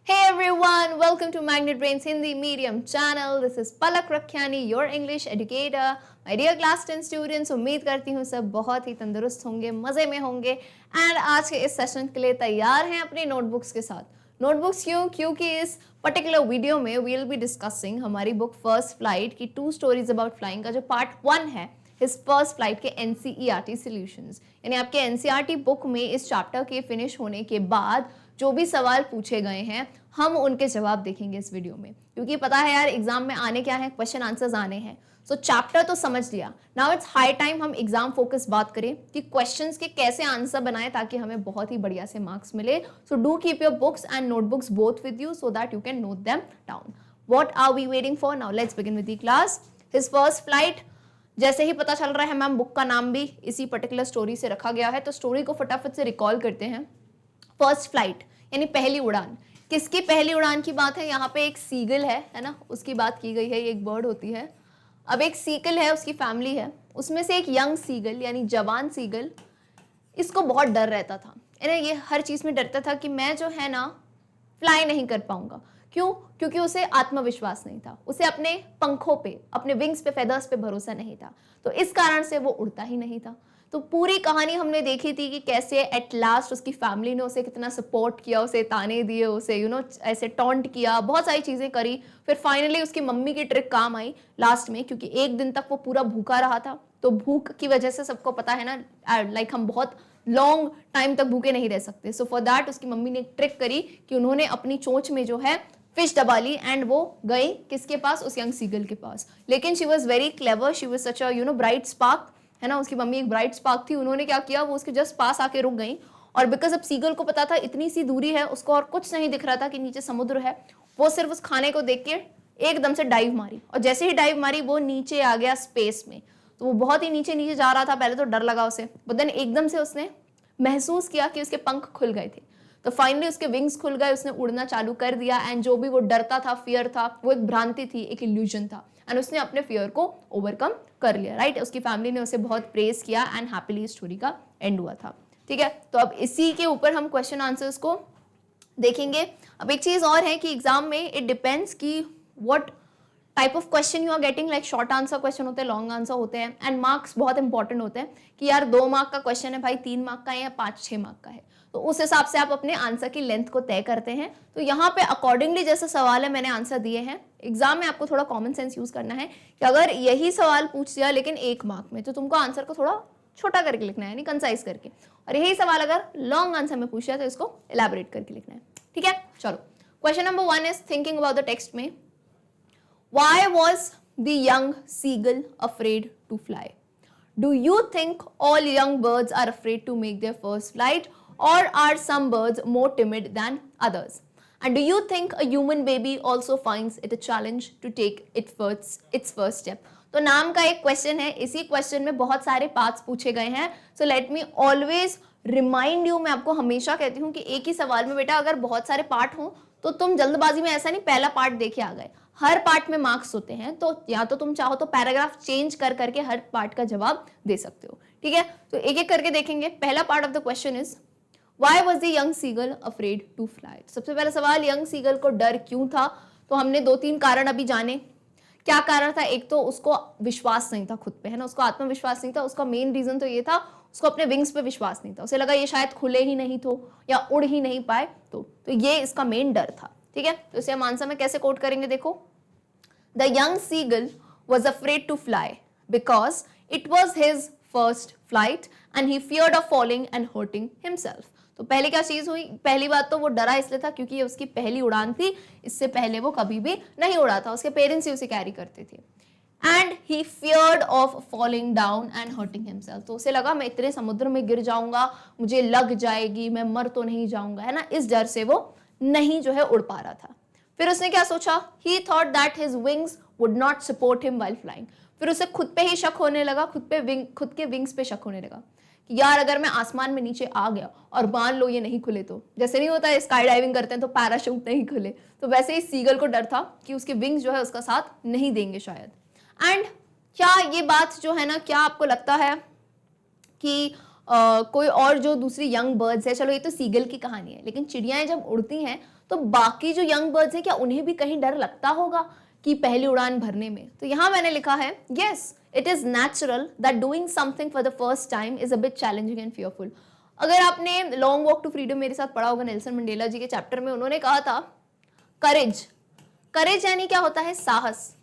Hey everyone, welcome to Magnet Brains Hindi medium channel. This is Palak Rakhyani, your English educator. My dear class 10 students, उम्मीद करती हूँ सब बहुत ही तंदुरुस्त होंगे, मज़े में होंगे एंड आज के इस सेशन के लिए तैयार हैं अपनी नोटबुक्स के साथ। नोटबुक्स क्यों? क्योंकि इस पर्टिकुलर वीडियो में वी विल बी डिस्कसिंग हमारी बुक फर्स्ट फ्लाइट की 2 स्टोरीज अबाउट फ्लाइंग का जो पार्ट 1 है हिज फर्स्ट फ्लाइट के एनसीईआरटी सॉल्यूशंस, यानी आपके एनसीईआरटी बुक में इस चैप्टर के फिनिश होने के बाद जो भी सवाल पूछे गए हैं हम उनके जवाब देखेंगे इस वीडियो में, क्योंकि पता है यार एग्जाम में आने क्या है, क्वेश्चन आंसर्स आने हैं। सो चैप्टर तो समझ लिया, नाउ इट्स हाई टाइम हम एग्जाम फोकस बात करें कि क्वेश्चंस के कैसे आंसर बनाएं ताकि हमें बहुत ही बढ़िया से मार्क्स मिले। So do keep your books and notebooks both with you so that you can note them down. What are we waiting for? Now let's begin with the class. His first flight, जैसे ही पता चल रहा है ma'am book का नाम भी इसी पर्टिकुलर स्टोरी से रखा गया है, तो स्टोरी को फटाफट से रिकॉल करते हैं। फर्स्ट फ्लाइट यानी पहली उड़ान, किसकी पहली उड़ान की बात है? यहाँ पे एक सीगल है ना, उसकी बात की गई है। ये एक बर्ड होती है। अब एक सीगल है, उसकी फैमिली है, उसमें से एक यंग सीगल यानी जवान सीगल, इसको बहुत डर रहता था। ये हर चीज़ में डरता था कि मैं जो है ना फ्लाई नहीं कर पाऊंगा। क्यों? क्योंकि उसे आत्मविश्वास नहीं था, उसे अपने पंखों पे, अपने विंग्स पे, फेदर्स पे भरोसा नहीं था, तो इस कारण से वो उड़ता ही नहीं था। तो पूरी कहानी हमने देखी थी कि कैसे एट लास्ट उसकी फैमिली ने उसे कितना सपोर्ट किया, उसे ताने दिए, उसे ऐसे टॉन्ट किया, बहुत सारी चीज़ें करी। फिर फाइनली उसकी मम्मी की ट्रिक काम आई लास्ट में, क्योंकि एक दिन तक वो पूरा भूखा रहा था। तो भूख की वजह से सबको पता है ना, लाइक हम बहुत लॉन्ग टाइम तक भूखे नहीं रह सकते। सो फॉर दैट उसकी मम्मी ने एक ट्रिक करी कि उन्होंने अपनी चोंच में जो है फिश दबा ली एंड वो गई किसके पास? उस यंग सीगल के पास। लेकिन she was very clever, she was such a bright spark, है ना। उसकी मम्मी एक ब्राइट स्पार्क थी। उन्होंने क्या किया, वो उसके जस्ट पास आके रुक गई। और बिकॉज अब सीगल को पता था इतनी सी दूरी है, उसको और कुछ नहीं दिख रहा था कि नीचे समुद्र है, वो सिर्फ उस खाने को देख के एकदम से डाइव मारी। और जैसे ही डाइव मारी वो नीचे आ गया स्पेस में। तो वो बहुत ही नीचे नीचे जा रहा था, पहले तो डर लगा उसे, बट देन एकदम से उसने महसूस किया कि उसके पंख खुल गए थे। तो फाइनली उसके विंग्स खुल गए, उसने उड़ना चालू कर दिया एंड जो भी वो डरता था, फियर था, वो एक भ्रांति थी, एक इल्यूजन था एंड उसने अपने फियर को ओवरकम कर लिया। राइट, उसकी फैमिली ने उसे बहुत प्रेज किया एंड हैप्पीली स्टोरी का एंड हुआ था। ठीक है, तो अब इसी के ऊपर हम क्वेश्चन आंसर्स को देखेंगे। अब एक चीज और है कि एग्जाम में इट डिपेंड्स कि what type of question you are getting, like short answer question होते हैं, लॉन्ग आंसर होते हैं एंड मार्क्स बहुत इंपॉर्टेंट होते हैं कि यार 2 मार्क का क्वेश्चन है भाई, 3 मार्क का है या 5-6 मार्क का है, तो उस हिसाब से आप अपने आंसर की लेंथ को तय करते हैं। तो यहाँ पे अकॉर्डिंगली जैसा सवाल है मैंने आंसर दिए हैं। एग्जाम में आपको थोड़ा कॉमन सेंस यूज करना है कि अगर यही सवाल पूछ दिया लेकिन 1 मार्क में, तो तुमको आंसर को थोड़ा छोटा करके लिखना है, यानी कंसाइज करके, और यही सवाल अगर लॉन्ग आंसर में पूछ दिया तो इसको एलैबोरेट करके लिखना है। ठीक है, चलो question number 1 is thinking about the text में, why was the young seagull afraid to fly? Do you think all young birds are afraid to make their first flight, or are some birds more timid than others? And do you think a human baby also finds it a challenge to take its first step? तो नाम का एक question है, इसी question में बहुत सारे parts पूछे गए हैं। So let me always remind you, मैं आपको हमेशा कहती हूँ कि एक ही सवाल में बेटा अगर बहुत सारे पार्ट हों तो तुम जल्दबाजी में ऐसा नहीं पहला पार्ट देखे आ गए, हर पार्ट में मार्क्स होते हैं। तो या तो तुम चाहो तो पैराग्राफ चेंज कर करके हर पार्ट का जवाब दे सकते हो। ठीक है, तो एक एक करके देखेंगे। पहला part of the question is why was the young seagull afraid to fly? सबसे पहला सवाल, यंग सीगल को डर क्यों था? तो हमने 2-3 कारण अभी जाने। क्या कारण था? एक तो उसको विश्वास नहीं था खुद पे, है ना, उसको आत्मविश्वास नहीं था। उसका मेन रीजन तो ये था, उसको अपने विंग्स पे विश्वास नहीं था, उसे लगा ये शायद खुले ही नहीं तो या उड़ ही नहीं पाए, तो ये इसका मेन डर था। ठीक है, तो इसे हम आंसर में कैसे कोट करेंगे, देखो, the young seagull was afraid to fly because it was his first flight and he feared of falling and hurting himself. तो पहले क्या चीज हुई? पहली बात तो वो डरा इसलिए था क्योंकि ये उसकी पहली उड़ान थी, इससे पहले वो कभी भी नहीं उड़ा था, उसके पेरेंट्स ही उसे कैरी करते थे। And he feared of falling down and hurting himself, तो उसे लगा मैं इतने समुद्र में गिर जाऊंगा, मुझे लग जाएगी, मैं मर तो नहीं जाऊंगा, है ना, इस डर से वो नहीं जो है उड़ पा रहा था। फिर उसने क्या सोचा? ही thought that his wings would not support him while flying. फिर उसे खुद पे ही शक होने लगा, खुद के विंग्स पे शक होने लगा कि यार अगर मैं आसमान में नीचे आ गया और मान लो ये नहीं खुले, तो जैसे नहीं होता है स्काई डाइविंग करते हैं तो पैराशूट नहीं खुले, तो वैसे ही सीगल को डर था कि उसके विंग्स जो है उसका साथ नहीं देंगे शायद। एंड क्या ये बात जो है ना, क्या आपको लगता है कि कोई और जो दूसरी यंग बर्ड्स है, चलो ये तो सीगल की कहानी है, लेकिन चिड़ियाएं जब उड़ती हैं तो बाकी जो यंग बर्ड्स हैं क्या उन्हें भी कहीं डर लगता होगा कि पहली उड़ान भरने में? तो यहां मैंने लिखा है yes it is natural that doing something for the first time is a bit challenging and fearful. अगर आपने लॉन्ग वॉक टू फ्रीडम मेरे साथ पढ़ा होगा नेल्सन मंडेला जी के चैप्टर में, उन्होंने कहा था करेज। करेज यानी क्या होता है? साहस।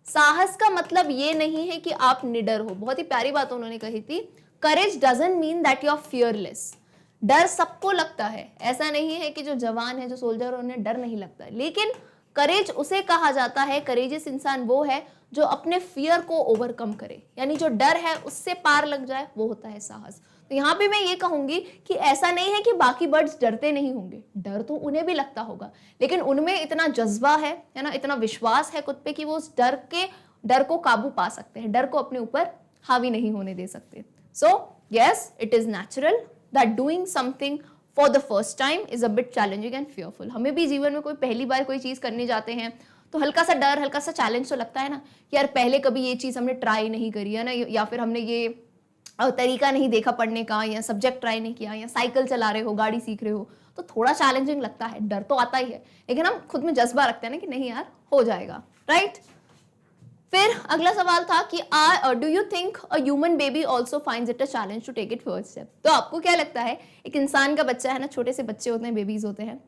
साहस का मतलब ये नहीं है कि आप निडर हो। बहुत ही प्यारी बात उन्होंने कही थी, courage doesn't mean that you are fearless. डर सबको लगता है, ऐसा नहीं है कि जो जवान है, जो सोल्जर, उन्हें डर नहीं लगता, लेकिन करेज उसे कहा जाता है, करेजियस इंसान वो है जो अपने फियर को ओवरकम करे, यानी जो डर है उससे पार लग जाए, वो होता है साहस। तो यहाँ पे मैं ये कहूंगी कि ऐसा नहीं है कि बाकी बर्ड्स डरते नहीं होंगे, डर तो उन्हें भी लगता होगा, लेकिन उनमें इतना जज्बा है ना, इतना विश्वास है खुद पे कि वो उस डर को काबू पा सकते हैं, डर को अपने ऊपर हावी नहीं होने दे सकते। So yes it is natural that doing something for the first time is a bit challenging and fearful. हमें भी जीवन में कोई पहली बार कोई चीज करने जाते हैं तो हल्का सा डर, हल्का सा चैलेंज तो लगता है ना, कि यार पहले कभी ये चीज हमने ट्राई नहीं करी है ना, या फिर हमने ये तरीका नहीं देखा पढ़ने का, या सब्जेक्ट ट्राई नहीं किया, या साइकिल चला रहे हो, गाड़ी सीख रहे हो, तो थोड़ा चैलेंजिंग लगता है, डर तो आता ही है, लेकिन हम खुद में जज्बा रखते हैं ना कि नहीं यार हो जाएगा, राइट। फिर अगला सवाल था कि do you think a human baby also finds it a challenge to take it first step? तो आपको क्या लगता है, एक इंसान का बच्चा है ना, छोटे से बच्चे होते हैं, बेबीज होते हैं,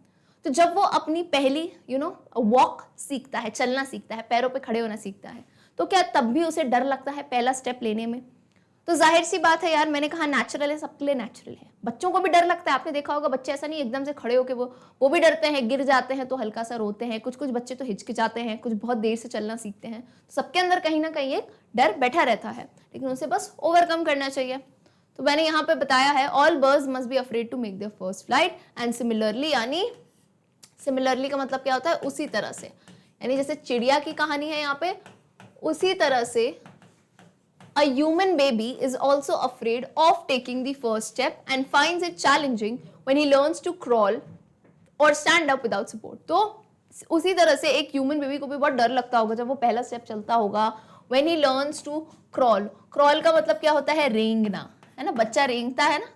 तो जब वो अपनी पहली वॉक सीखता है, चलना सीखता है, पैरों पे खड़े होना सीखता है, तो क्या तब भी उसे डर लगता है पहला स्टेप लेने में? तो जाहिर सी बात है यार, मैंने कहा नेचुरल है, सबके लिए नेचुरल है, बच्चों को भी डर लगता है। आपने देखा होगा बच्चे ऐसा नहीं एकदम से खड़े होके वो भी डरते हैं, गिर जाते हैं तो हल्का सा रोते हैं, कुछ कुछ बच्चे तो हिचकिचाते हैं, कुछ बहुत देर से चलना सीखते हैं, तो सबके अंदर कहीं ना कहीं एक डर बैठा रहता है, लेकिन उसे बस ओवरकम करना चाहिए। तो मैंने यहाँ पे बताया है all birds must be afraid to make their first flight and similarly, यानी सिमिलरली का मतलब क्या होता है? उसी तरह से, यानी जैसे चिड़िया की कहानी है यहाँ पे, उसी तरह से a human baby is also afraid of taking the first step and finds it challenging when he learns to crawl or stand up without support. तो उसी तरह से एक ह्यूमन बेबी को भी बहुत डर लगता होगा जब वो पहला स्टेप चलता होगा, when he learns to crawl. crawl का मतलब क्या होता है? रेंगना, है ना, बच्चा रेंगता है ना,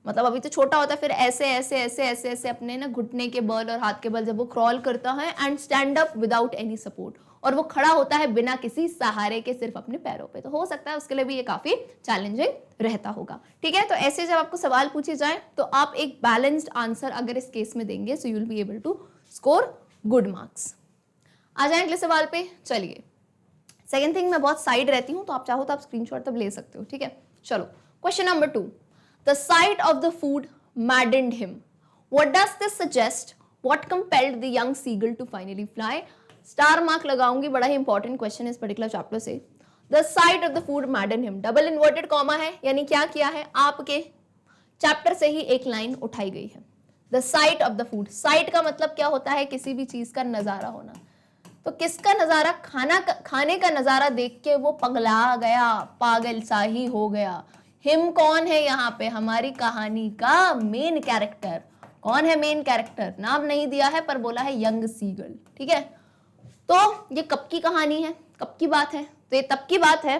मतलब अभी तो छोटा होता है, फिर ऐसे ऐसे ऐसे ऐसे ऐसे अपने ना घुटने के बल और हाथ के बल जब वो क्रॉल करता है, and stand up without any support, और वो खड़ा होता है बिना किसी सहारे के, सिर्फ अपने पैरों पे, तो हो सकता है उसके लिए भी ये काफी चैलेंजिंग रहता होगा। ठीक है, तो ऐसे जब आपको सवाल पूछे जाए तो आप एक बैलेंस्ड आंसर अगर इस केस में देंगे, so you will be able to score good marks. आ जाए अगले सवाल पे, चलिए। सेकेंड थिंग, मैं बहुत साइड रहती हूँ, तो आप चाहो तो आप स्क्रीनशॉट तब ले सकते हो, ठीक है। चलो, question number 2, the sight of the food maddened him. What does this suggest? What compelled the young seagull to finally fly? Star mark लगाऊंगी, बड़ा ही इंपॉर्टेंट क्वेश्चन इस पर्टिकुलर चैप्टर से। The sight of the food maddened him, double inverted comma है, यानी क्या किया है, आपके चैप्टर से ही एक लाइन उठाई गई है। The sight of the food, sight का मतलब क्या होता है? किसी भी चीज का नजारा होना। तो किसका नजारा? खाने का नजारा देख के वो पगला गया, पागल सा ही हो गया। हिम कौन है यहाँ पे? हमारी कहानी का मेन कैरेक्टर। कौन है मेन कैरेक्टर? नाम नहीं दिया है पर बोला है यंग सीगल, ठीक है। तो ये कब की कहानी है, कब की बात है? तो ये तब की बात है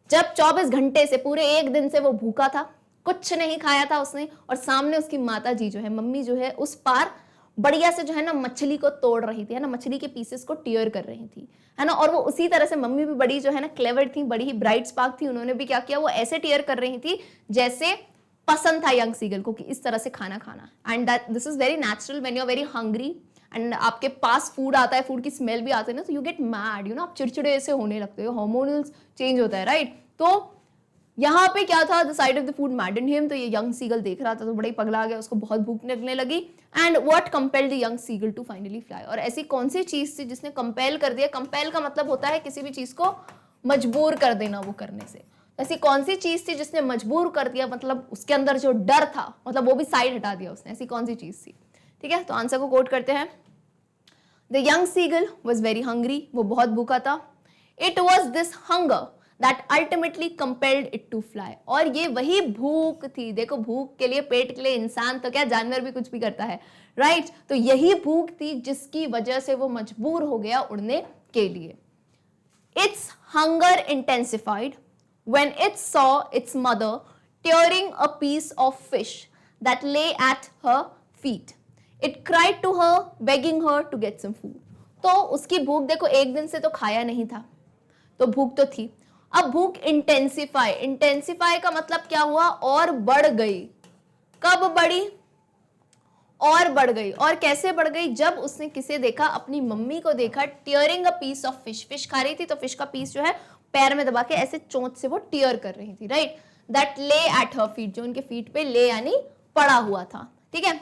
जब 24 घंटे से, पूरे एक दिन से वो भूखा था, कुछ नहीं खाया था उसने, और सामने उसकी माता जी जो है, मम्मी जो है, उस पार बढ़िया से जो है ना मछली को तोड़ रही थी, है ना, मछली के पीसेस को टीयर कर रही थी, है ना। और वो उसी तरह से, मम्मी भी बड़ी जो है ना क्लेवर थी, बड़ी ही ब्राइट स्पार्क थी, उन्होंने भी क्या किया, वो ऐसे टीयर कर रही थी जैसे पसंद था यंग सीगल को कि इस तरह से खाना खाना। And this is very natural when you are very hungry and आपके पास फूड आता है, फूड की स्मेल भी आती है ना, तो यू गेट मैड, आप चिड़चिड़े से होने लगते हो, हार्मोनल्स चेंज होता है, राइट। तो यहाँ पे क्या था, the side of the food मैडन him, तो ये यंग सीगल देख रहा था तो बड़ा ही पगला गया, उसको बहुत भूख लगने लगी। And what compelled the young seagull to finally fly, और ऐसी कौन सी चीज थी जिसने कंपेल कर दिया? कंपेल का मतलब होता है किसी भी चीज को मजबूर कर देना वो करने से। ऐसी कौन सी चीज थी जिसने मजबूर कर दिया, मतलब उसके अंदर जो डर था, मतलब वो भी साइड हटा दिया उसने, ऐसी कौन सी चीज थी? ठीक है, तो आंसर को कोट करते हैं। The young seagull was very hungry, वो बहुत भूखा था। It was this hunger that ultimately compelled it to fly, और ये वही भूख थी, देखो भूख के लिए, पेट के लिए इंसान तो क्या, जानवर भी कुछ भी करता है, राइट। तो यही भूख थी जिसकी वजह से वो मजबूर हो गया उड़ने के लिए। Its hunger intensified when it saw its mother tearing a piece of fish that lay at her feet. It cried to her, begging her to get some food. तो उसकी भूख देखो, एक दिन से तो खाया नहीं था, तो भूख तो थी। अब भूख इंटेंसिफाई, इंटेंसिफाई का मतलब क्या हुआ, और बढ़ गई। कब बढ़ी, और बढ़ गई। और कैसे बढ़ गई, जब उसने किसे देखा, अपनी मम्मी को देखा, tearing a piece of fish, fish खा रही थी तो फिश का पीस जो है पैर में दबा के ऐसे चोंच से वो टियर कर रही थी, राइट, दैट ले एट हर फीट, जो उनके फीट पे ले यानी पड़ा हुआ था, ठीक है।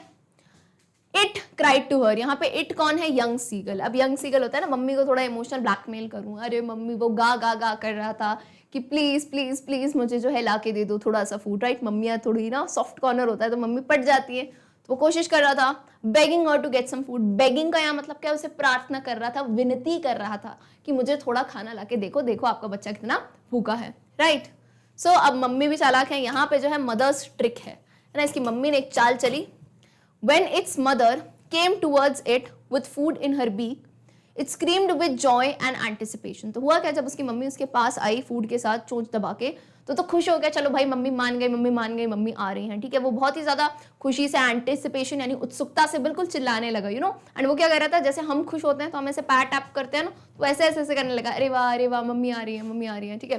इट क्राइड टू हर, यहाँ पे इट कौन है, यंग सीगल। अब यंग सीगल होता है ना, मम्मी को थोड़ा इमोशनल ब्लैकमेल करूँ, अरे मम्मी वो गा गा गा कर रहा था कि प्लीज प्लीज प्लीज मुझे जो है ला के दे दो थोड़ा सा फूड, राइट, मम्मियाँ थोड़ी ना सॉफ्ट कॉर्नर होता है तो मम्मी पट जाती है, तो वो कोशिश कर रहा था, begging her to get some food. Begging का यहाँ मतलब क्या, उसे प्रार्थना कर रहा था, विनती कर रहा था कि मुझे थोड़ा खाना ला के देखो, देखो आपका बच्चा कितना भूखा है, राइट। सो अब मम्मी भी चालाक है, यहाँ पे जो है मदर्स ट्रिक है ना, इसकी मम्मी ने एक चाल चली। When its mother came towards it with food in her beak, it screamed with joy and anticipation. तो हुआ क्या, जब उसकी मम्मी उसके पास आई फूड के साथ चोंच दबा के, तो खुश हो गया, चलो भाई मम्मी मान गई, मम्मी मान गई, मम्मी आ रही हैं, ठीक है। वो बहुत ही ज्यादा खुशी से, एंटिसिपेशन यानी उत्सुकता से बिल्कुल चिल्लाने लगा, यू नो। एंड वो क्या कर रहा था, जैसे हम खुश होते हैं तो हम ऐसे पैर टैप करते हैं ना, तो ऐसे ऐसे ऐसे करने लगा, अरे वाह मम्मी आ रही है, मम्मी आ रही है, ठीक है।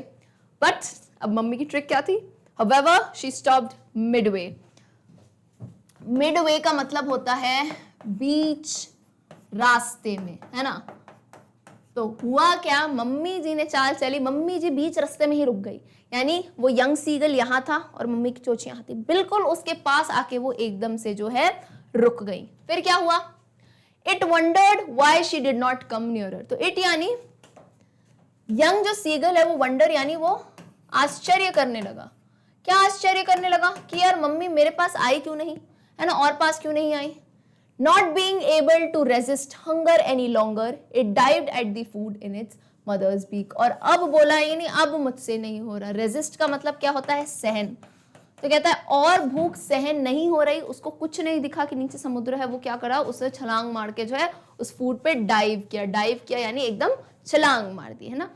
बट अब मम्मी की ट्रिक क्या थी, however she stopped midway. Midway का मतलब होता है बीच रास्ते में, है ना। तो हुआ क्या, मम्मी जी ने चाल चली, मम्मी जी बीच रास्ते में ही रुक गई, यानी वो यंग सीगल यहाँ था और मम्मी की चोंच यहाँ थी, बिल्कुल उसके पास आके वो एकदम से जो है रुक गई। फिर क्या हुआ, it wondered why she did not come nearer. तो इट यानी यंग जो सीगल है, वो वंडर यानी वो आश्चर्य करने लगा। क्या आश्चर्य करने लगा कि यार मम्मी मेरे पास आई क्यों नहीं, है ना, और पास क्यों नहीं आई। Not being able to resist hunger any longer, it dived at the food in its mother's beak. और अब बोला यानी अब मुझसे नहीं हो रहा। रेजिस्ट का मतलब क्या होता है, सहन। तो कहता है और भूख सहन नहीं हो रही, उसको कुछ नहीं दिखा कि नीचे समुद्र है, वो क्या करा, उसे छलांग मार के जो है उस फूड पे डाइव किया। डाइव किया यानी एकदम छलांग मार दी, है ना,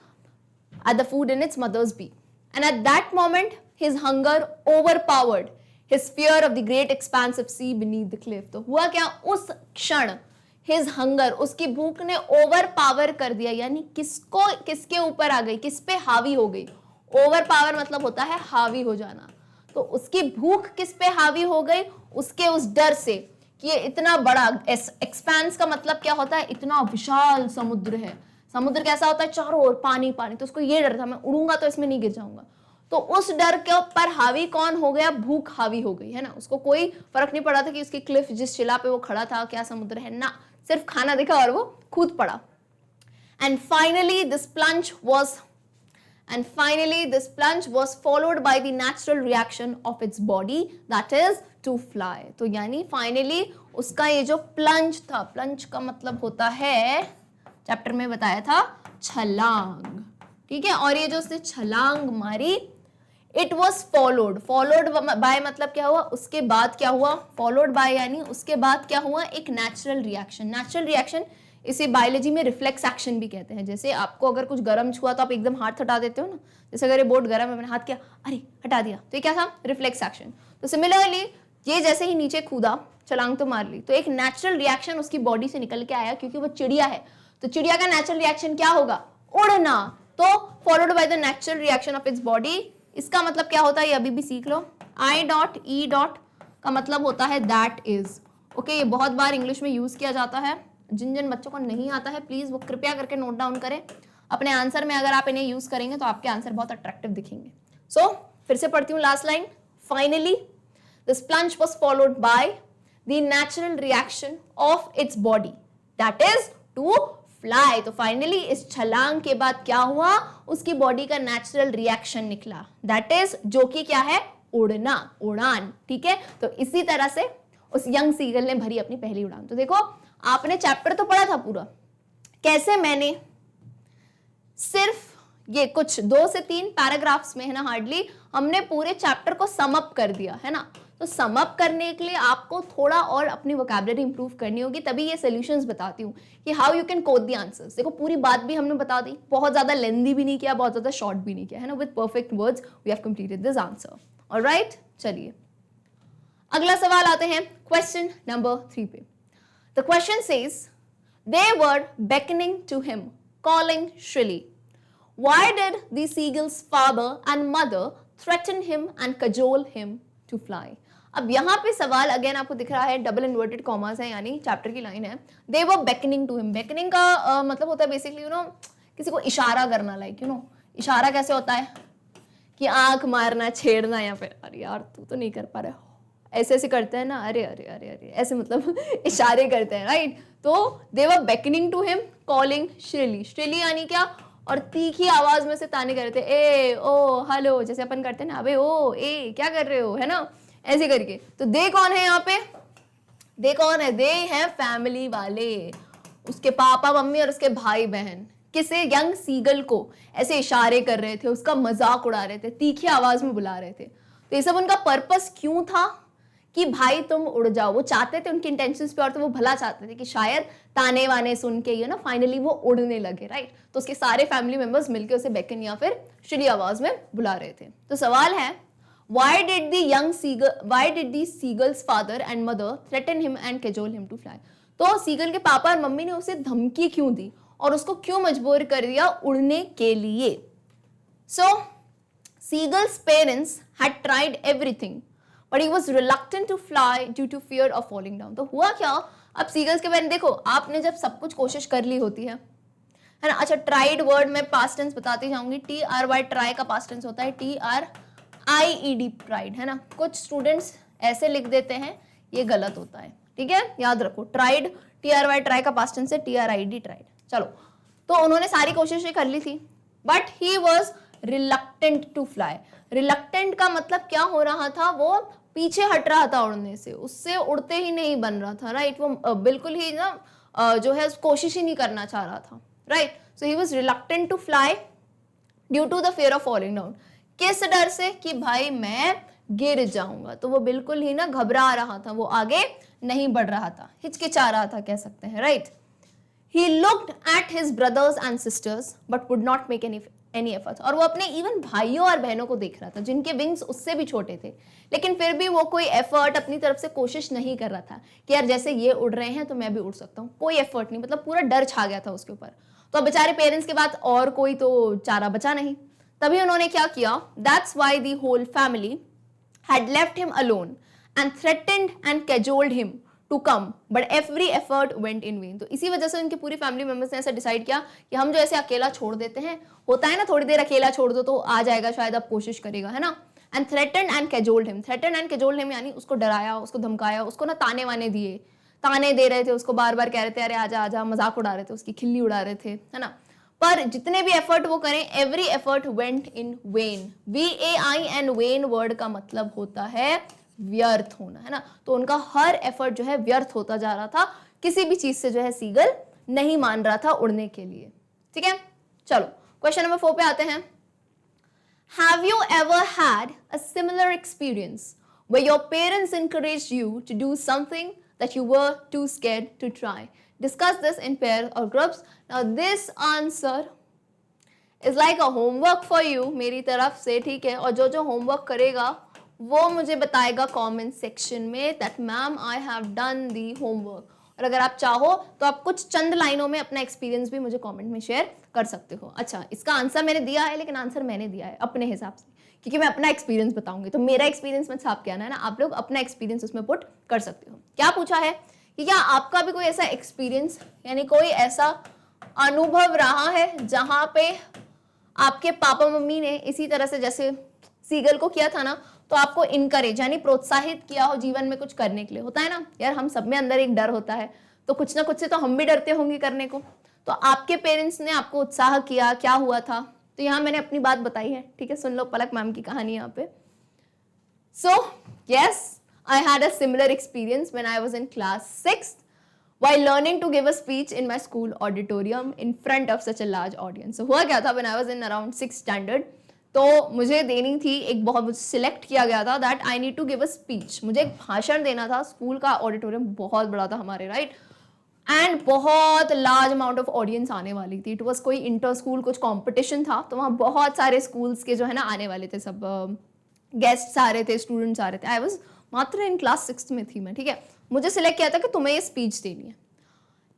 at the food in its mother's beak. And at that moment his hunger overpowered his fear of the great expanse of sea beneath the cliff. तो हुआ क्या, उस क्षण his hunger, उसकी भूख ने overpower कर दिया, यानी किसको, किसके ऊपर आ गई, किस पे हावी हो गई। overpower मतलब होता है हावी हो जाना। तो उसकी भूख किस पे हावी हो गई, उसके उस डर से कि ये इतना बड़ा, एक्सपेंस का मतलब क्या होता है, इतना विशाल समुद्र है। समुद्र कैसा होता है, चारों ओर पानी पानी, तो उसको ये डर था मैं उड़ूंगा तो इसमें नहीं गिर जाऊंगा। तो उस डर के ऊपर हावी कौन हो गया, भूख हावी हो गई, है ना। उसको कोई फर्क नहीं पड़ा था कि उसकी क्लिफ जिस शिला पे वो खड़ा था क्या समुद्र है, ना, सिर्फ खाना दिखा और वो कूद पड़ा। And finally this plunge was followed by the natural reaction of its body, that is to fly. तो यानी फाइनली उसका ये जो प्लंज था, प्लंज का मतलब होता है, चैप्टर में बताया था, छलांग, ठीक है। और ये जो उसने छलांग मारी, इट वॉज फॉलोड बाय मतलब क्या हुआ, उसके बाद क्या हुआ, फॉलोड बाय यानी उसके बाद क्या हुआ, एक नेचुरल रिएक्शन। इसे बायोलॉजी में रिफ्लेक्स एक्शन भी कहते हैं। जैसे आपको अगर कुछ गर्म छुआ तो आप एकदम हाथ हटा देते हो ना, जैसे अगर ये बोर्ड गर्म है, मैंने हाथ किया, अरे हटा दिया, तो ये क्या था, रिफ्लेक्स एक्शन। तो सिमिलरली ये जैसे ही नीचे कूदा, छलांग तो मार ली, तो एक नेचुरल रिएक्शन उसकी बॉडी से निकल के आया, क्योंकि वो चिड़िया है, तो चिड़िया का नेचुरल रिएक्शन क्या होगा, उड़ना। तो followed by the natural reaction of its body, इसका मतलब क्या होता है, ये अभी भी सीख लो। I डॉट E डॉट का मतलब होता है दैट इज, ओके। ये बहुत बार इंग्लिश में यूज किया जाता है। जिन बच्चों को नहीं आता है प्लीज वो कृपया करके नोट डाउन करें अपने आंसर में। अगर आप इन्हें यूज करेंगे तो आपके आंसर बहुत अट्रैक्टिव दिखेंगे। सो फिर से पढ़ती हूँ last line. Finally this plunge was followed by the natural reaction of its body, that is to fly. तो फाइनली इस छलांग के बाद क्या हुआ, उसकी बॉडी का नेचुरल रिएक्शन निकला, दैट इज जो कि क्या है, उड़ना, उड़ान, ठीक है। तो इसी तरह से उस यंग सीगल ने भरी अपनी पहली उड़ान। तो देखो आपने चैप्टर तो पढ़ा था पूरा, कैसे मैंने सिर्फ ये कुछ 2 से 3 पैराग्राफ्स में, है ना, हार्डली हमने पूरे चैप्टर को सम अप कर दिया, है ना। तो सम अप करने के लिए आपको थोड़ा और अपनी वोकैबुलरी इंप्रूव करनी होगी, तभी ये सॉल्यूशंस बताती हूँ कि how you can code the answers. देखो पूरी बात भी हमने बता दी, बहुत ज्यादा लेंथी भी नहीं किया, बहुत ज्यादा शॉर्ट भी नहीं किया, है ना। With perfect words we have completed this answer. Alright, चलिए अगला सवाल आते हैं क्वेश्चन नंबर 3 पे। The question says they were beckoning to him, calling shrilly. Why did the seagull's father and mother threaten him and cajole him to fly? अब यहाँ पे सवाल अगेन आपको दिख रहा है, डबल इन्वर्टेड कॉमास है, यानी चैप्टर की लाइन है। दे were beckoning to him, beckoning का मतलब होता है बेसिकली किसी को इशारा करना, लाइक इशारा कैसे होता है कि आंख मारना, छेड़ना, या फिर अरे यार तू तो नहीं कर पा रहा, ऐसे ऐसे करते हैं ना, अरे अरे अरे अरे ऐसे, मतलब इशारे करते हैं, राइट। तो दे were beckoning to him, calling shrilly, shrilly यानी क्या, और तीखी आवाज में से ताने करते, ए ओ हेलो, जैसे अपन करते हैं ना, अबे ओ ए क्या कर रहे हो, है ना, ऐसे करके। तो दे कौन है यहाँ पे, दे कौन है, दे है फैमिली वाले, उसके पापा मम्मी और उसके भाई बहन। किसे, यंग सीगल को ऐसे इशारे कर रहे थे, उसका मजाक उड़ा रहे थे, तीखी आवाज में बुला रहे थे। तो ये सब उनका पर्पस क्यों था कि भाई तुम उड़ जाओ। वो चाहते थे, उनके इंटेंशंस पे और तो वो भला चाहते थे कि शायद ताने वाने सुन के फाइनली वो उड़ने लगे, राइट। तो उसके सारे फैमिली मेंबर्स मिलकर उसे बेकन या फिर श्रीली आवाज में बुला रहे थे। तो सवाल है, why did the seagull's father and mother threaten him and cajole him to fly? तो सीगल के पापा और मम्मी ने उसे धमकी क्यों दी और उसको क्यों मजबूर कर दिया उड़ने के लिए। So Seagull's parents had tried everything, but he was reluctant to fly due to fear of falling down. तो हुआ क्या, अब सीगल्स के बारे में देखो, आपने जब सब कुछ कोशिश कर ली होती है ना। अच्छा, ट्राइड वर्ड में पास्ट टेंस बताती जाऊंगी। TRY ट्राई का पास्ट टेंस होता है TRIED, ट्राइड, है ना। कुछ स्टूडेंट्स ऐसे लिख देते हैं, ये गलत होता है, ठीक है, याद रखो। ट्राइड TRY ट्राई का पास्ट टेंस है TRID, ट्राइड। चलो, तो उन्होंने सारी कोशिशें कर ली थी, but he was reluctant to fly. Reluctant का मतलब क्या हो रहा था, वो पीछे हट रहा था उड़ने से, उससे उड़ते ही नहीं बन रहा था, राइट। वो बिल्कुल ही जो है कोशिश ही नहीं करना चाह रहा था, right. So he was reluctant to fly due to the fear of falling down. किस डर से, कि भाई मैं गिर जाऊंगा। तो वो बिल्कुल ही घबरा रहा था, वो आगे नहीं बढ़ रहा था, हिचकिचा रहा था, कह सकते हैं, right. He looked at his brothers and sisters but would not make any efforts. और वो अपने इवन भाइयों और बहनों को देख रहा था जिनके विंग्स उससे भी छोटे थे, लेकिन फिर भी वो कोई एफर्ट अपनी तरफ से कोशिश नहीं कर रहा था कि यार जैसे ये उड़ रहे हैं तो मैं भी उड़ सकता हूँ। कोई एफर्ट नहीं, मतलब पूरा डर छा गया था उसके ऊपर। तो अब बेचारे पेरेंट्स के बाद और कोई तो चारा बचा नहीं। तभी उन्होंने क्या किया, that's why the whole family had left him alone and threatened and cajoled him to come, but every effort went in vain. तो इसी वजह से उनकी पूरी फैमिली मेंबर्स ने ऐसा डिसाइड किया कि हम जो ऐसे अकेला छोड़ देते हैं, होता है ना थोड़ी देर अकेला छोड़ दो तो आ जाएगा, शायद अब कोशिश करेगा, है ना। and threatened and cajoled him, threatened and cajoled him यानी उसको डराया, उसको धमकाया, उसको ना ताने वाने दिए, ताने दे रहे थे उसको, बार बार कह रहे थे अरे आजा आजा, मजाक उड़ा रहे थे, उसकी खिल्ली उड़ा रहे थे, है ना। पर जितने भी एफर्ट वो करें, every effort went in when. VAIN when word का मतलब होता है व्यर्थ होना, है ना। तो उनका हर एफर्ट जो है व्यर्थ होता जा रहा था, किसी भी चीज से जो है सीगल नहीं मान रहा था उड़ने के लिए, ठीक है। चलो क्वेश्चन नंबर 4 पे आते हैं। Have you ever had a similar experience where your parents encouraged you to do something that you were too scared to try? Discuss this in pairs or groups. Now this answer is like a homework for you मेरी तरफ से, ठीक है। और जो जो homework करेगा वो मुझे बताएगा कमेंट सेक्शन में that ma'am I have done the homework। और अगर आप चाहो तो आप कुछ चंद लाइनों में अपना एक्सपीरियंस भी मुझे कमेंट में शेयर कर सकते हो। अच्छा, इसका आंसर मैंने दिया है, लेकिन आंसर मैंने दिया है अपने हिसाब से, क्योंकि मैं अपना एक्सपीरियंस बताऊंगी। तो मेरा एक्सपीरियंस मत छाप के आना, है ना। आप लोग अपना एक्सपीरियंस उसमें पुट कर सकते हो। क्या पूछा है कि क्या आपका भी कोई ऐसा एक्सपीरियंस, यानी कोई ऐसा अनुभव रहा है जहां पे आपके पापा मम्मी ने इसी तरह से जैसे सीगल को किया था ना, तो आपको इनकरेज यानी प्रोत्साहित किया हो जीवन में कुछ करने के लिए। होता है ना यार, हम सब में अंदर एक डर होता है, तो कुछ ना कुछ से तो हम भी डरते होंगे करने को। तो आपके पेरेंट्स ने आपको उत्साह किया, क्या हुआ था? तो यहाँ मैंने अपनी बात बताई है, ठीक है। सुन लो पलक मैम की कहानी यहाँ पे। So yes, I had a similar experience when I was in class 6th while learning to give a speech in my school auditorium in front of such a large audience. So हुआ क्या था, when I was in around 6th standard, तो मुझे देनी थी एक, बहुत select किया गया था that I need to give a speech। मुझे एक भाषण देना था। स्कूल का ऑडिटोरियम बहुत बड़ा था हमारे, राइट, एंड बहुत लार्ज अमाउंट ऑफ ऑडियंस आने वाली थी। इट वॉज कोई इंटर स्कूल कुछ कॉम्पिटिशन था, तो वहाँ बहुत सारे स्कूल्स के जो है ना आने वाले थे सब गेस्ट्स आ रहे थे, स्टूडेंट्स आ रहे थे, आई वॉज मात्र इन क्लास 6 में थी मैं, ठीक है, मुझे सिलेक्ट किया था कि तुम्हें ये स्पीच देनी है.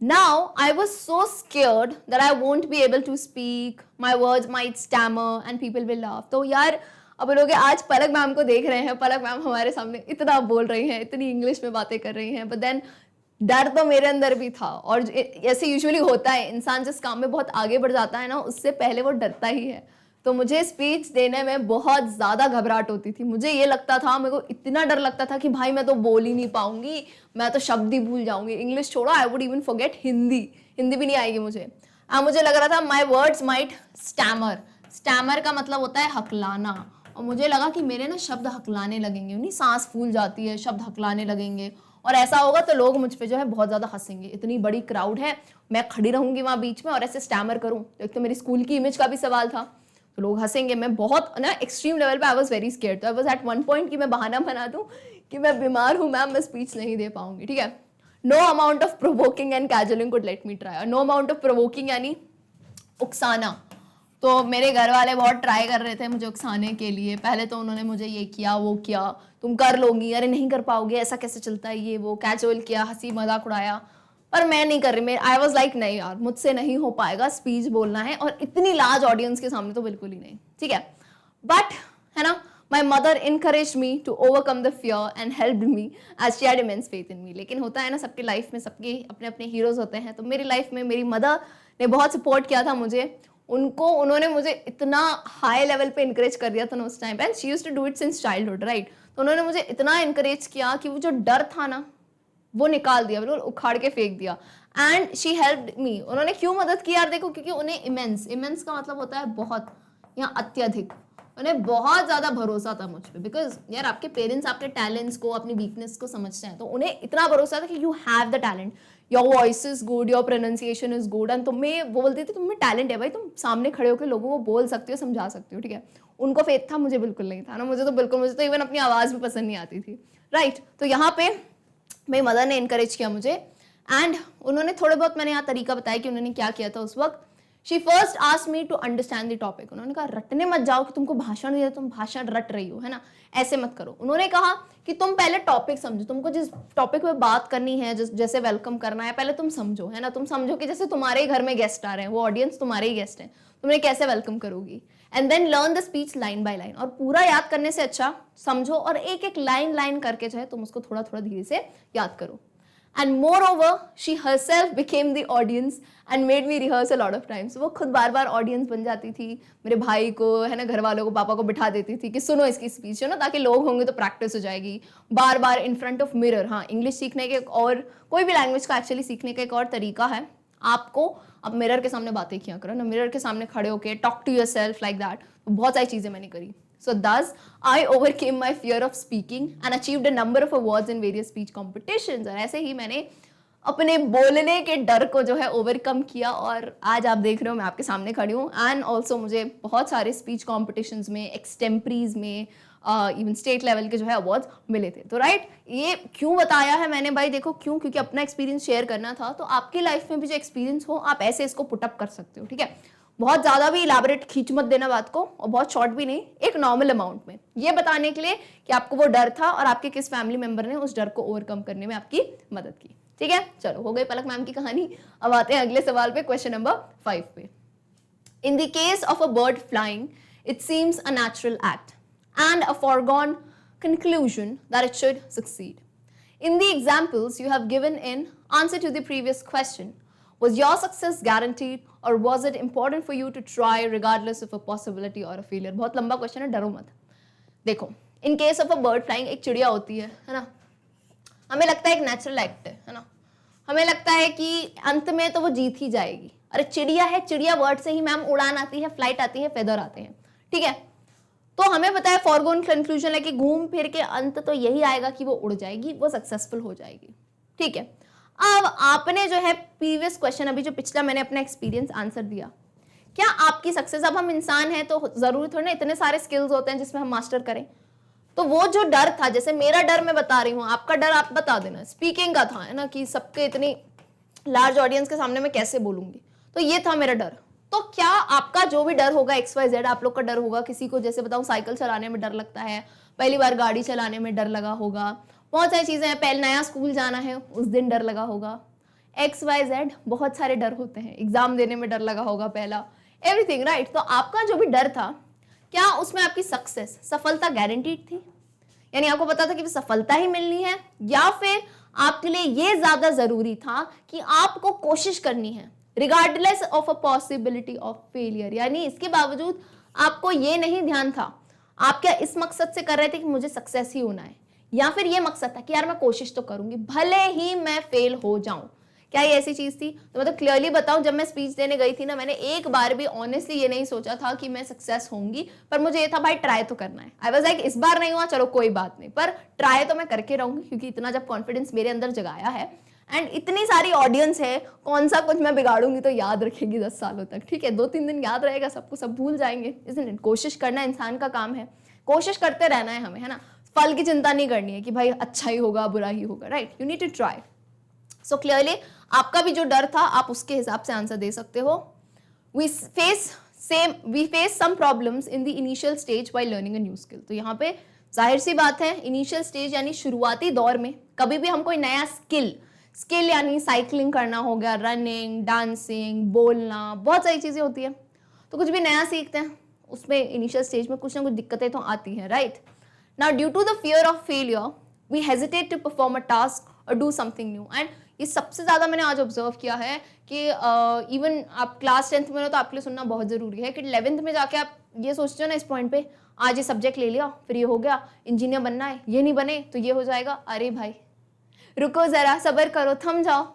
Now I was so scared that I won't be able to speak, my words might stammer and people will laugh. तो यार अब लोग आज पलक मैम को देख रहे हैं, पलक मैम हमारे सामने इतना बोल रही हैं, इतनी इंग्लिश में बातें कर रही हैं, बट देन डर तो मेरे अंदर भी था. और ऐसे यूजुअली होता है, इंसान जिस काम में बहुत आगे बढ़ जाता है ना, उससे पहले वो डरता ही है. तो मुझे स्पीच देने में बहुत ज़्यादा घबराहट होती थी. मुझे ये लगता था, मेरे को इतना डर लगता था कि भाई मैं तो बोल ही नहीं पाऊंगी, मैं तो शब्द ही भूल जाऊंगी. इंग्लिश छोड़ो, I would even forget Hindi, Hindi भी नहीं आएगी मुझे. मुझे लग रहा था my words might stammer. Stammer का मतलब होता है हकलाना, और मुझे लगा कि मेरे ना शब्द हकलाने लगेंगे, नहीं सांस फूल जाती है, शब्द हकलाने लगेंगे, और ऐसा होगा तो लोग मुझ पे जो है बहुत ज़्यादा हंसेंगे. इतनी बड़ी क्राउड है, मैं खड़ी रहूंगी वहाँ बीच में और ऐसे स्टैमर करूँ, तो एक तो मेरी स्कूल की इमेज का भी सवाल था, तो लोग हंसेंगे. मैं बहुत ना एक्सट्रीम लेवल पे आई वॉज वेरी स्केयर्ड. तो I was at one point कि मैं बहाना बना दूं कि मैं बीमार हूँ मैम, मैं स्पीच नहीं दे पाऊंगी, ठीक है. No amount of provoking and cajoling could let me try. No amount of provoking यानी उकसाना. तो मेरे घर वाले बहुत ट्राई कर रहे थे मुझे उकसाने के लिए. पहले तो उन्होंने मुझे ये किया, वो किया, तुम कर लोगी, अरे नहीं कर पाओगे, ऐसा कैसे चलता है, ये वो कैजुअल किया, हंसी मजाक उड़ाया, पर मैं नहीं कर रही. आई वॉज लाइक नहीं यार, मुझसे नहीं हो पाएगा, स्पीच बोलना है और इतनी लार्ज ऑडियंस के सामने तो बिल्कुल ही नहीं, ठीक है. बट है ना, my mother encourage me to overcome the fear and help me as she had immense faith in me. लेकिन होता है ना, सबकी लाइफ में सबके अपने अपने हीरोज होते हैं. तो मेरी लाइफ में मेरी मदर ने बहुत सपोर्ट किया था मुझे. उन्होंने मुझे इतना हाई लेवल पे इनकरेज कर दिया था ना उस टाइम पे, and she used to do it since childhood, right. तो उन्होंने मुझे इतना इनकरेज किया कि वो जो डर था ना, वो निकाल दिया, बिल्कुल उखाड़ के फेंक दिया. And she helped me. उन्होंने क्यों मदद की यार, देखो, क्योंकि उन्हें इमेंस का मतलब होता है बहुत या अत्यधिक. उन्हें बहुत ज़्यादा भरोसा था मुझ पर, बिकॉज यार आपके पेरेंट्स आपके टैलेंट्स को, अपनी वीकनेस को समझते हैं. तो उन्हें इतना भरोसा था कि you have the talent, your voice is good, your pronunciation is good, and तुम्हें वो बोलती थी तुम्हें टैलेंट है भाई, तुम सामने खड़े होकर लोगों को बोल सकते हो, समझा सकते हो, ठीक है. उनको फेथ था, मुझे बिल्कुल नहीं था ना. मुझे तो इवन अपनी आवाज़ भी पसंद नहीं आती थी, राइट. तो यहाँ पे मेरी मदर ने इनकरेज किया मुझे, एंड उन्होंने थोड़े बहुत, मैंने यहाँ तरीका बताया कि उन्होंने क्या किया था उस वक्त. She first asked me to understand the topic. उन्होंने कहा रटने मत जाओ कि तुमको भाषण दिया, तुम भाषण रट रही हो, है ना, ऐसे मत करो. उन्होंने कहा कि तुम पहले टॉपिक समझो, तुमको जिस टॉपिक पे बात करनी है, जैसे वेलकम करना है, पहले तुम समझो, है ना. तुम समझो कि जैसे तुम्हारे घर में गेस्ट आ रहे हैं, वो ऑडियंस तुम्हारे ही गेस्ट हैं, तुमने कैसे वेलकम करोगी. And then learn the speech line by line. और पूरा याद करने से अच्छा समझो और एक एक लाइन करके जो है तुम उसको थोड़ा थोड़ा धीरे से याद करो. And moreover, she herself became the audience and made me rehearse a lot of times. वो खुद बार बार ऑडियंस बन जाती थी, मेरे भाई को, है ना, घर वालों को, पापा को बिठा देती थी कि सुनो इसकी स्पीच, है ना, ताकि लोग होंगे तो प्रैक्टिस हो जाएगी. बार बार इन फ्रंट ऑफ मिरर. हाँ, इंग्लिश सीखने के और कोई भी लैंग्वेज का एक्चुअली सीखने का एक और तरीका है, आपको अब मिरर के सामने बातें किया करो ना, मिरर के सामने खड़े होके talk to yourself like that. बहुत सारी चीज़ें मैंने करी. So thus, I overcame my fear of speaking and achieved a number of awards in various speech competitions. और ऐसे ही मैंने अपने बोलने के डर को जो है ओवरकम किया, और आज आप देख रहे हो मैं आपके सामने खड़ी हूँ. एंड ऑल्सो मुझे बहुत सारे स्पीच कॉम्पिटिशन्स में, एक्सटेम्परीज में, इवन स्टेट लेवल के जो है अवार्ड्स मिले थे. तो राइट, ये क्यों बताया है मैंने भाई, देखो क्यों, क्योंकि अपना एक्सपीरियंस शेयर करना था. तो आपकी लाइफ में भी जो एक्सपीरियंस हो, आप ऐसे इसको पुटअप कर सकते हो, ठीक है. बहुत ज़्यादा भी इलाबरेट खींच मत देना बात को, और बहुत शॉर्ट भी नहीं, एक नॉर्मल अमाउंट में, ये बताने के लिए कि आपको वो डर था और आपके किस फैमिली मेंबर ने उस डर को ओवरकम करने में आपकी मदद की, ठीक है. चलो, हो गई पलक मैम की कहानी. अब आते हैं अगले सवाल पे, क्वेश्चन नंबर 5 पे. In the case of a bird flying, it seems a natural act and a foregone conclusion that it should succeed. In the examples you have given in answer to the previous question, was your success guaranteed or was it important for you to try regardless of a possibility or a failure? बहुत लंबा question है, डरो मत. देखो, इन case of a bird flying, एक चिड़िया होती है ना, हमें लगता है एक नेचुरल एक्ट है ना, हमें लगता है कि अंत में तो वो जीत ही जाएगी. अरे चिड़िया है, चिड़िया वर्ड से ही मैम उड़ान आती है, फ्लाइट आती है, फेदर आते हैं, ठीक है. तो हमें पता है फॉरगोन कंक्लूजन है कि घूम फिर के अंत तो यही आएगा कि वो उड़ जाएगी, वो सक्सेसफुल हो जाएगी, ठीक है. अब आपने जो है प्रीवियस क्वेश्चन, अभी जो पिछला मैंने अपना एक्सपीरियंस आंसर दिया, क्या आपकी सक्सेस, अब हम इंसान हैं तो जरूरी थोड़ी ना इतने सारे स्किल्स होते हैं जिसमें हम मास्टर करें. तो वो जो डर था, जैसे मेरा डर मैं बता रही हूँ, आपका डर आप बता देना, स्पीकिंग का था, है ना, कि सबके इतनी लार्ज ऑडियंस के सामने मैं कैसे बोलूंगी, तो ये था मेरा डर. तो क्या आपका जो भी डर होगा XYZ, आप लोग का डर होगा, किसी को जैसे बताऊं साइकिल चलाने में डर लगता है, पहली बार गाड़ी चलाने में डर लगा होगा, बहुत सारी चीजें हैं, पहले नया स्कूल जाना है उस दिन डर लगा होगा, XYZ बहुत सारे डर होते हैं, एग्जाम देने में डर लगा होगा पहला, एवरीथिंग राइट। तो आपका जो भी डर था, क्या उसमें आपकी सक्सेस, सफलता गारंटीड थी? यानी आपको पता था कि सफलता ही मिलनी है, या फिर आपके लिए ये ज्यादा जरूरी था कि आपको कोशिश करनी है regardless of a possibility of failure? यानी इसके बावजूद आपको ये नहीं ध्यान था, आप क्या इस मकसद से कर रहे थे कि मुझे सक्सेस ही होना है, या फिर ये मकसद था कि यार मैं कोशिश तो करूंगी भले ही मैं फेल हो जाऊं? क्या ये ऐसी चीज थी? तो मतलब क्लियरली बताऊं, जब मैं स्पीच देने गई थी ना, मैंने एक बार भी ऑनेस्टली ये नहीं सोचा था कि मैं सक्सेस होंगी, पर मुझे ये था भाई ट्राई तो करना है। आई वाज लाइक इस बार नहीं हुआ चलो कोई बात नहीं, पर ट्राई तो मैं करके रहूंगी, क्योंकि इतना जब कॉन्फिडेंस मेरे अंदर जगाया है एंड इतनी सारी ऑडियंस है, कौन सा कुछ मैं बिगाड़ूंगी तो याद रखेगी 10 सालों तक, ठीक है 2-3 दिन याद रहेगा, सबको सब भूल जाएंगे। इसलिए कोशिश करना इंसान का काम है, कोशिश करते रहना है हमें, है ना, फल की चिंता नहीं करनी है कि भाई अच्छा ही होगा बुरा ही होगा, right, you need to try. So clearly आपका भी जो डर था आप उसके हिसाब से आंसर दे सकते हो। we face some problems in the initial stage while learning a new skill। तो यहाँ पे जाहिर सी बात है, इनिशियल स्टेज यानी शुरुआती दौर में कभी भी हम कोई नया स्किल यानी साइकिलिंग करना हो गया, रनिंग, डांसिंग, बोलना, बहुत सारी चीजें होती है, तो कुछ भी नया सीखते हैं उसमें इनिशियल स्टेज में कुछ ना कुछ दिक्कतें तो आती हैं, right. Now due to the fear of failure we hesitate to perform a task और डू समथिंग न्यू। एंड ये सबसे ज़्यादा मैंने आज ऑब्जर्व किया है कि इवन आप क्लास 10th में हो तो आपके लिए सुनना बहुत ज़रूरी है कि 11th में जाके आप ये सोचते हो ना इस पॉइंट पे, आज ये सब्जेक्ट ले लिया फिर ये हो गया, इंजीनियर बनना है, ये नहीं बने तो ये हो जाएगा। अरे भाई रुको ज़रा, सब्र करो, थम जाओ।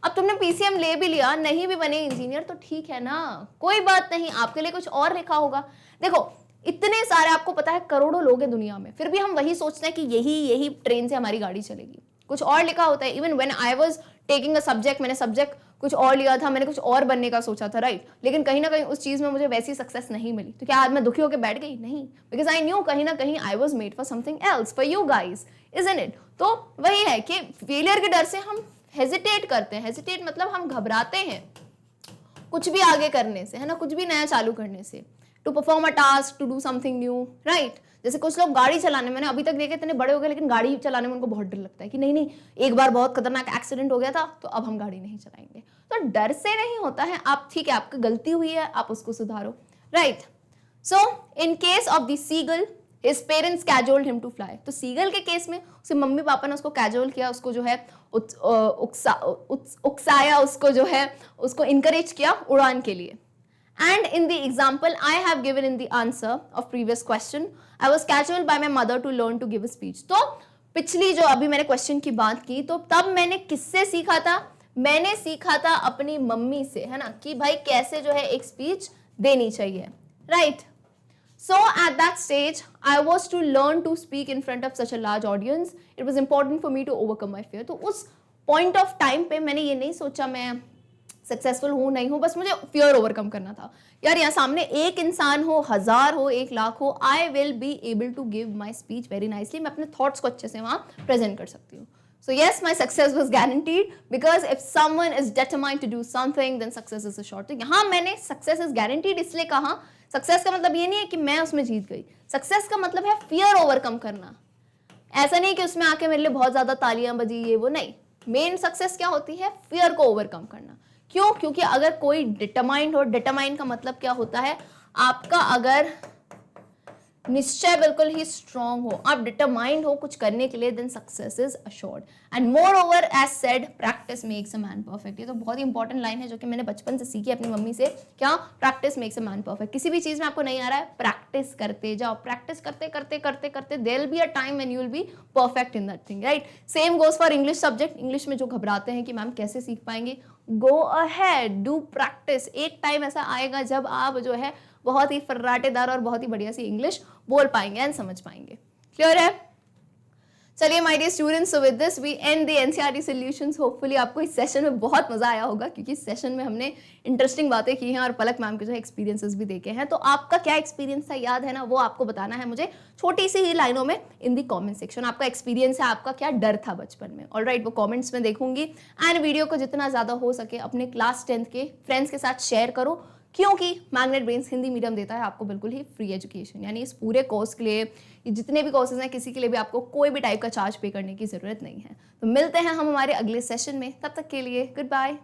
अब तुमने PCM ले भी लिया, नहीं भी बने इंजीनियर तो ठीक है ना, कोई बात नहीं, आपके लिए कुछ और लिखा होगा। देखो इतने सारे, आपको पता है करोड़ों लोग हैं दुनिया में, फिर भी हम वही सोचते हैं कि यही ट्रेन से हमारी गाड़ी चलेगी, कुछ और लिखा होता है। Even when I was taking a subject, मैंने सब्जेक्ट कुछ और लिया था, मैंने कुछ और बनने का सोचा था, राइट, लेकिन कहीं ना कहीं उस चीज में मुझे वैसी सक्सेस नहीं मिली, तो क्या आज मैं दुखी होकर बैठ गई? नहीं, बिकॉज आई न्यू कहीं ना कहीं I was made for something else, for you guys, isn't it. तो वही है कि फेलियर के डर से हम हेजिटेट करते हैं, हेजिटेट मतलब हम घबराते हैं कुछ भी आगे करने से, है ना, कुछ भी नया चालू करने से, to perform a task, to do something new, right. जैसे कुछ लोग गाड़ी चलाने, मैंने अभी तक देखे इतने बड़े हो गए लेकिन गाड़ी चलाने में उनको बहुत डर लगता है कि नहीं एक बार बहुत खतरनाक एक्सीडेंट हो गया था तो अब हम गाड़ी नहीं चलाएंगे। तो डर से नहीं होता है, आप ठीक है आपकी गलती हुई है, आप उसको सुधारो, right. So in case of the seagull his parents cajoled him to fly. तो सीगल के केस में उसके मम्मी पापा ने उसको कैजुअल किया, उसको जो है उकसाया, उसको जो है उसको इनकरेज किया उड़ान के लिए। And in the example I have given in the answer of previous question, I was cajoled by my mother to learn to give a speech। तो पिछली जो अभी मैंने क्वेश्चन की बात की, तो तब मैंने किससे सीखा था? मैंने सीखा था अपनी मम्मी से, है ना, कि भाई कैसे जो है एक स्पीच देनी चाहिए, right. So at that stage, I was to learn to speak in front of such a large audience. It was important for me to overcome my fear। तो उस point of time पे मैंने ये नहीं सोचा मैं सक्सेसफुल हूँ नहीं हूँ, बस मुझे फियर ओवरकम करना था। यार यहाँ सामने एक इंसान हो, 1000 हो, 1 लाख हो, I will be able to give my speech very nicely, मैं अपने थॉट्स को अच्छे से वहाँ प्रेजेंट कर सकती हूँ। So yes, my success was guaranteed because if someone is determined to do something then success is assured. तो यहाँ मैंने सक्सेस इज गारंटीड इसलिए कहा, सक्सेस का मतलब ये नहीं है कि मैं उसमें जीत गई, सक्सेस का मतलब है फियर ओवरकम करना। ऐसा नहीं कि उसमें आके मेरे लिए बहुत ज्यादा तालियां बजी, ये वो नहीं। मेन सक्सेस क्या होती है? फियर को ओवरकम करना। क्यों? क्योंकि अगर कोई डिटरमाइंड हो, डिटरमाइंड का मतलब क्या होता है? आपका अगर निश्चय बिल्कुल ही स्ट्रांग हो, आप डिटरमाइंड हो कुछ करने के लिए, then success is assured. And moreover as said, practice makes a man perfect. ये तो बहुत ही इंपॉर्टेंट लाइन है जो कि मैंने बचपन से सीखी अपनी मम्मी से। क्या? Practice makes a man perfect. किसी भी चीज में आपको नहीं आ रहा है, प्रैक्टिस करते जाओ, प्रैक्टिस करते करते करते करते there will be a time when you will be perfect in that thing, right. Same goes for English subject. English में जो घबराते हैं कि मैम कैसे सीख पाएंगे, गो अहेड, डू प्रैक्टिस। एक टाइम ऐसा आएगा जब आप जो है बहुत ही फर्राटेदार और बहुत ही बढ़िया सी इंग्लिश बोल पाएंगे एंड समझ पाएंगे। क्लियर है? चलिए my dear students, so with this we end the NCERT solutions. Hopefully आपको इस सेशन में बहुत मजा आया होगा, क्योंकि इस सेशन में हमने इंटरेस्टिंग बातें की हैं और पलक मैम के जो है एक्सपीरियंसेस भी देखे हैं। तो आपका क्या एक्सपीरियंस था, याद है ना, वो आपको बताना है मुझे छोटी सी ही लाइनों में इन दी कमेंट सेक्शन। आपका एक्सपीरियंस है, आपका क्या डर था बचपन में, ऑलराइट, वो कमेंट्स में देखूंगी। एंड वीडियो को जितना ज्यादा हो सके अपने क्लास 10th के फ्रेंड्स के साथ शेयर करो। क्योंकि मैग्नेट ब्रेन्स हिंदी मीडियम देता है आपको बिल्कुल ही फ्री एजुकेशन, यानी इस पूरे कोर्स के लिए, ये जितने भी कोर्सेज हैं, किसी के लिए भी आपको कोई भी टाइप का चार्ज पे करने की ज़रूरत नहीं है। तो मिलते हैं हम हमारे अगले सेशन में, तब तक के लिए गुड बाय।